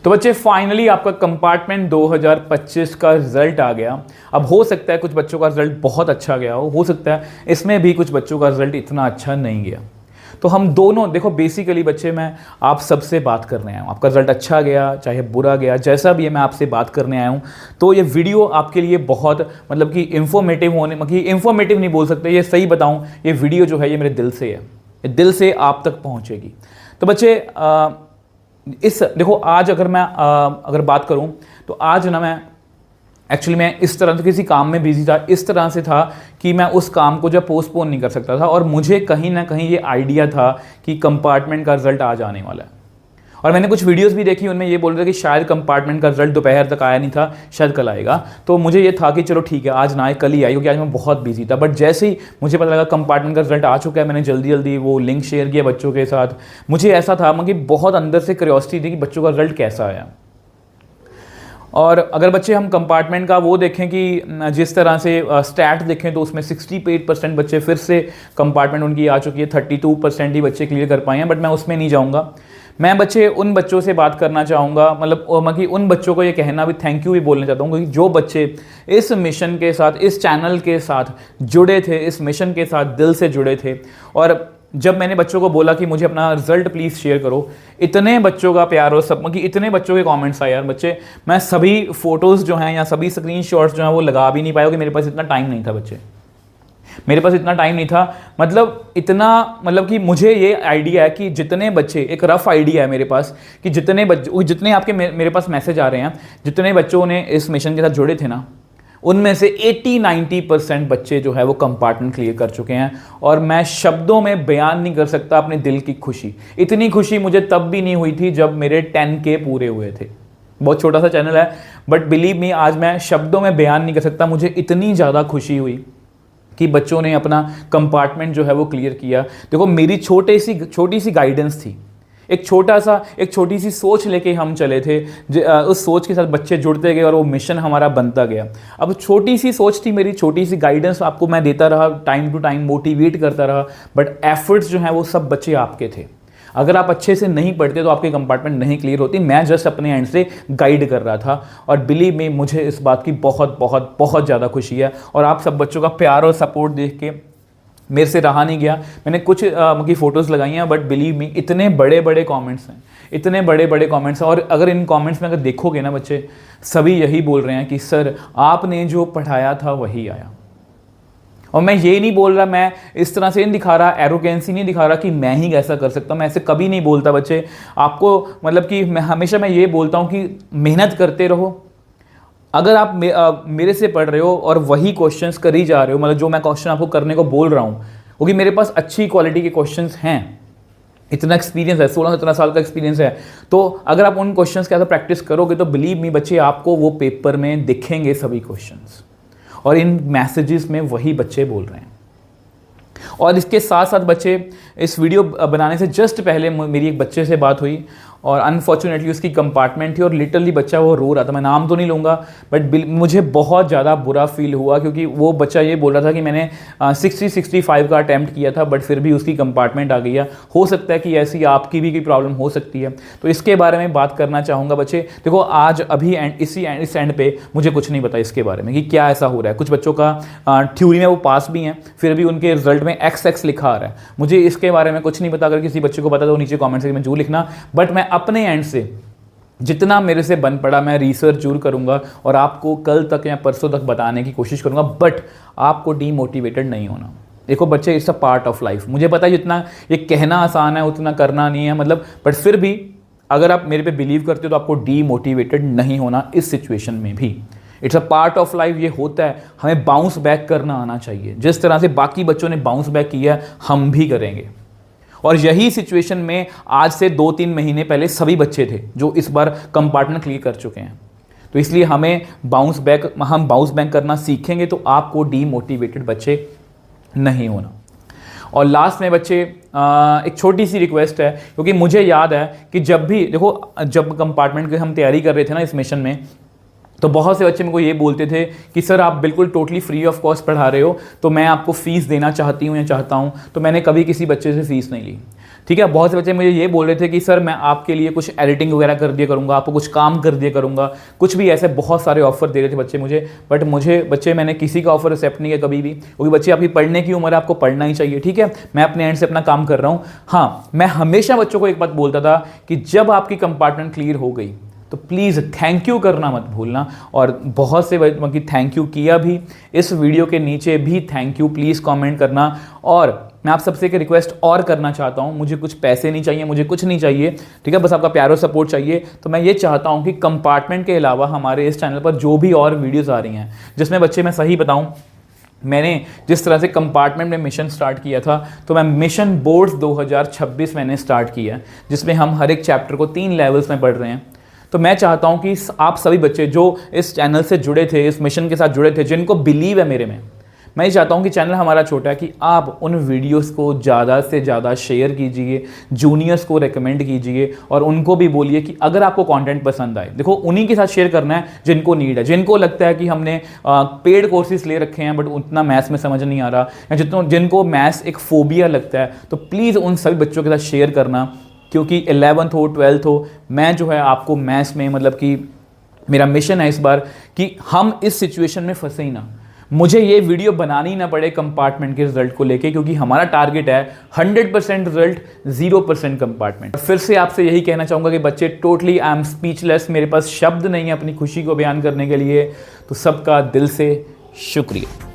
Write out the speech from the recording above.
तो बच्चे फाइनली आपका कंपार्टमेंट 2025 का रिजल्ट आ गया। अब हो सकता है कुछ बच्चों का रिजल्ट बहुत अच्छा गया हो सकता है इसमें भी कुछ बच्चों का रिजल्ट इतना अच्छा नहीं गया। तो हम दोनों देखो, बेसिकली बच्चे मैं आप सबसे बात करने आया हूँ। आपका रिजल्ट अच्छा गया चाहे बुरा गया, जैसा भी है मैं आपसे बात करने आया हूँ। तो ये वीडियो आपके लिए बहुत मतलब कि इंफॉर्मेटिव होने, मतलब इंफॉर्मेटिव नहीं बोल सकते, ये सही बताऊँ, ये वीडियो जो है ये मेरे दिल से है, ये दिल से आप तक पहुँचेगी। तो बच्चे इस देखो आज अगर मैं अगर बात करूं तो आज ना मैं इस तरह से किसी काम में बिजी था, इस तरह से था कि मैं उस काम को जब पोस्टपोन नहीं कर सकता था। और मुझे कहीं ना कहीं ये आइडिया था कि कंपार्टमेंट का रिजल्ट आज आने वाला है। और मैंने कुछ वीडियोस भी देखी, उनमें ये बोल रहे थे कि शायद कंपार्टमेंट का रिजल्ट दोपहर तक आया नहीं था, शायद कल आएगा। तो मुझे ये था कि चलो ठीक है आज ना आए कल ही आए, क्योंकि आज मैं बहुत बिजी था। बट जैसे ही मुझे पता लगा कंपार्टमेंट का रिजल्ट आ चुका है, मैंने जल्दी जल्दी वो लिंक शेयर किया बच्चों के साथ। मुझे ऐसा था मतलब बहुत अंदर से क्यूरियोसिटी थी कि बच्चों का रिजल्ट कैसा आया। और अगर बच्चे हम कंपार्टमेंट का वो देखें कि जिस तरह से स्टैट देखें तो उसमें 68% बच्चे फिर से कंपार्टमेंट उनकी आ चुकी है, 32% ही बच्चे क्लियर कर पाए हैं। बट मैं उसमें नहीं जाऊँगा। मैं बच्चे उन बच्चों से बात करना चाहूँगा, मतलब कि उन बच्चों को ये कहना भी थैंक यू भी बोलना चाहता हूँ, क्योंकि जो बच्चे इस मिशन के साथ, इस चैनल के साथ जुड़े थे, इस मिशन के साथ दिल से जुड़े थे। और जब मैंने बच्चों को बोला कि मुझे अपना रिजल्ट प्लीज़ शेयर करो, इतने बच्चों का प्यार और सब कि इतने बच्चों के कमेंट्स आए यार बच्चे, मैं सभी फोटोज़ जो हैं या सभी स्क्रीनशॉट्स जो हैं वो लगा भी नहीं पाया, क्योंकि मेरे पास इतना टाइम नहीं था बच्चे, मेरे पास इतना टाइम नहीं था। मतलब इतना, मतलब कि मुझे ये आइडिया है कि जितने बच्चे, एक रफ आइडिया है मेरे पास कि जितने आपके मेरे पास मैसेज आ रहे हैं, जितने बच्चों ने इस मिशन के साथ जुड़े थे ना, उनमें से 80-90% बच्चे जो है वो कंपार्टमेंट क्लियर कर चुके हैं। और मैं शब्दों में बयान नहीं कर सकता अपने दिल की खुशी। इतनी खुशी मुझे तब भी नहीं हुई थी जब मेरे 10K पूरे हुए थे। बहुत छोटा सा चैनल है, बट बिलीव मी आज मैं शब्दों में बयान नहीं कर सकता, मुझे इतनी ज़्यादा खुशी हुई कि बच्चों ने अपना कंपार्टमेंट जो है वो क्लियर किया। देखो मेरी छोटी सी गाइडेंस थी, एक छोटी सी सोच लेके हम चले थे। उस सोच के साथ बच्चे जुड़ते गए और वो मिशन हमारा बनता गया। अब छोटी सी सोच थी मेरी, छोटी सी गाइडेंस आपको मैं देता रहा, टाइम टू टाइम मोटिवेट करता रहा, बट एफर्ट्स जो हैं वो सब बच्चे आपके थे। अगर आप अच्छे से नहीं पढ़ते तो आपकी कंपार्टमेंट नहीं क्लियर होती। मैं जस्ट अपने एंड से गाइड कर रहा था। और बिलीव मी मुझे इस बात की बहुत बहुत बहुत ज़्यादा खुशी है। और आप सब बच्चों का प्यार और सपोर्ट देख के मेरे से रहा नहीं गया। मैंने कुछ की फ़ोटोज़ लगाई हैं, बट बिलीव मी इतने बड़े बड़े कमेंट्स हैं, इतने बड़े बड़े कमेंट्स हैं। और अगर इन कमेंट्स में अगर देखोगे ना बच्चे, सभी यही बोल रहे हैं कि सर आपने जो पढ़ाया था वही आया। और मैं ये नहीं बोल रहा, मैं इस तरह से नहीं दिखा रहा, एरोगेंसी नहीं दिखा रहा कि मैं ही ऐसा कर सकता हूँ, मैं ऐसे कभी नहीं बोलता बच्चे। आपको मतलब कि मैं ये बोलता हूँ कि मेहनत करते रहो। अगर आप मेरे से पढ़ रहे हो और वही क्वेश्चंस कर ही जा रहे हो, मतलब जो मैं क्वेश्चन आपको करने को बोल रहा हूँ, क्योंकि मेरे पास अच्छी क्वालिटी के क्वेश्चंस हैं, इतना एक्सपीरियंस है, 16-17 साल का एक्सपीरियंस है। तो अगर आप उन क्वेश्चंस के साथ प्रैक्टिस करोगे तो बिलीव मी बच्चे आपको वो पेपर में दिखेंगे सभी क्वेश्चंस, और इन मैसेजेस में वही बच्चे बोल रहे हैं। और इसके साथ साथ बच्चे, इस वीडियो बनाने से जस्ट पहले मेरी एक बच्चे से बात हुई, और अनफॉर्चुनेटली उसकी कंपार्टमेंट थी और लिटरली बच्चा वो रो रहा था। मैं नाम तो नहीं लूँगा, बट मुझे बहुत ज़्यादा बुरा फील हुआ, क्योंकि वो बच्चा ये बोल रहा था कि मैंने 60-65 का अटैम्प्ट किया था, बट फिर भी उसकी कंपार्टमेंट आ गई है। हो सकता है कि ऐसी आपकी भी कोई प्रॉब्लम हो सकती है। तो इसके बारे में बात करना चाहूँगा बच्चे। देखो आज अभी इस एंड पे मुझे कुछ नहीं पता इसके बारे में कि क्या ऐसा हो रहा है। कुछ बच्चों का थ्योरी में वो पास भी हैं, फिर भी उनके रिजल्ट में XX लिखा आ रहा है। मुझे इसके बारे में कुछ नहीं पता। अगर किसी बच्चे को पता तो नीचे कॉमेंट सेक्शन में जरूर लिखना। बट मैं अपने एंड से जितना मेरे से बन पड़ा मैं रिसर्च जरूर करूंगा और आपको कल तक या परसों तक बताने की कोशिश करूंगा। बट आपको डीमोटिवेटेड नहीं होना। देखो बच्चे, it's a part of life. मुझे पता है जितना ये कहना आसान है उतना करना नहीं है, मतलब, बट फिर भी अगर आप मेरे पे बिलीव करते हो तो आपको डीमोटिवेटेड नहीं होना इस सिचुएशन में भी। It's a part of life, ये होता है। हमें बाउंस बैक करना आना चाहिए। जिस तरह से बाकी बच्चों ने बाउंस बैक किया हम भी करेंगे। और यही सिचुएशन में आज से 2-3 महीने पहले सभी बच्चे थे जो इस बार कंपार्टमेंट क्लियर कर चुके हैं। तो इसलिए हम बाउंस बैक करना सीखेंगे तो आपको डीमोटिवेटेड बच्चे नहीं होना। और लास्ट में बच्चे एक छोटी सी रिक्वेस्ट है, क्योंकि मुझे याद है कि जब कंपार्टमेंट की हम तैयारी कर रहे थे ना इस मिशन में, तो बहुत से बच्चे मेरे को ये बोलते थे कि सर आप बिल्कुल टोटली फ्री ऑफ कॉस्ट पढ़ा रहे हो, तो मैं आपको फ़ीस देना चाहती हूँ या चाहता हूँ। तो मैंने कभी किसी बच्चे से फ़ीस नहीं ली। ठीक है। बहुत से बच्चे मुझे ये बोल रहे थे कि सर मैं आपके लिए कुछ एडिटिंग वगैरह कर दिया करूँगा, आपको कुछ काम कर दिया करूँगा, कुछ भी ऐसे बहुत सारे ऑफर दे रहे थे बच्चे मुझे, बट मैंने किसी का ऑफर एक्सेप्ट नहीं किया कभी भी, क्योंकि बच्चे आपकी पढ़ने की उम्र है, आपको पढ़ना ही चाहिए। ठीक है, मैं अपने एंड से अपना काम कर रहा हूँ। हाँ, मैं हमेशा बच्चों को एक बात बोलता था कि जब आपकी कंपार्टमेंट क्लियर हो गई तो प्लीज़ थैंक यू करना मत भूलना, और बहुत से बाकी थैंक यू किया भी। इस वीडियो के नीचे भी थैंक यू प्लीज़ कमेंट करना। और मैं आप सबसे एक रिक्वेस्ट और करना चाहता हूं, मुझे कुछ पैसे नहीं चाहिए, मुझे कुछ नहीं चाहिए, ठीक है, बस आपका प्यार और सपोर्ट चाहिए। तो मैं ये चाहता हूं कि कंपार्टमेंट के अलावा हमारे इस चैनल पर जो भी और वीडियोज़ आ रही हैं, जिसमें बच्चे मैं सही बताऊँ, मैंने जिस तरह से कंपार्टमेंट में मिशन स्टार्ट किया था, तो मैं मिशन बोर्ड्स 2026 मैंने स्टार्ट किया, जिसमें हम हर एक चैप्टर को 3 लेवल्स में पढ़ रहे हैं। तो मैं चाहता हूं कि आप सभी बच्चे जो इस चैनल से जुड़े थे, इस मिशन के साथ जुड़े थे, जिनको बिलीव है मेरे में, मैं ये चाहता हूं कि चैनल हमारा छोटा है, कि आप उन वीडियोस को ज़्यादा से ज़्यादा शेयर कीजिए, जूनियर्स को रेकमेंड कीजिए, और उनको भी बोलिए कि अगर आपको कंटेंट पसंद आए, देखो उन्हीं के साथ शेयर करना है जिनको नीड है, जिनको लगता है कि हमने पेड कोर्सेज ले रखे हैं बट उतना मैथ्स में समझ नहीं आ रहा, या जिनको मैथ्स एक फोबिया लगता है, तो प्लीज़ उन सभी बच्चों के साथ शेयर करना। क्योंकि 11th हो 12th हो, मैं जो है आपको मैथ्स में, मतलब कि मेरा मिशन है इस बार कि हम इस सिचुएशन में फंसे ही ना, मुझे ये वीडियो बनानी ना पड़े कंपार्टमेंट के रिजल्ट को लेके, क्योंकि हमारा टारगेट है 100% रिजल्ट, 0% कंपार्टमेंट। फिर से आपसे यही कहना चाहूँगा कि बच्चे टोटली आई एम स्पीचलेस, मेरे पास शब्द नहीं है अपनी खुशी को बयान करने के लिए। तो सबका दिल से शुक्रिया।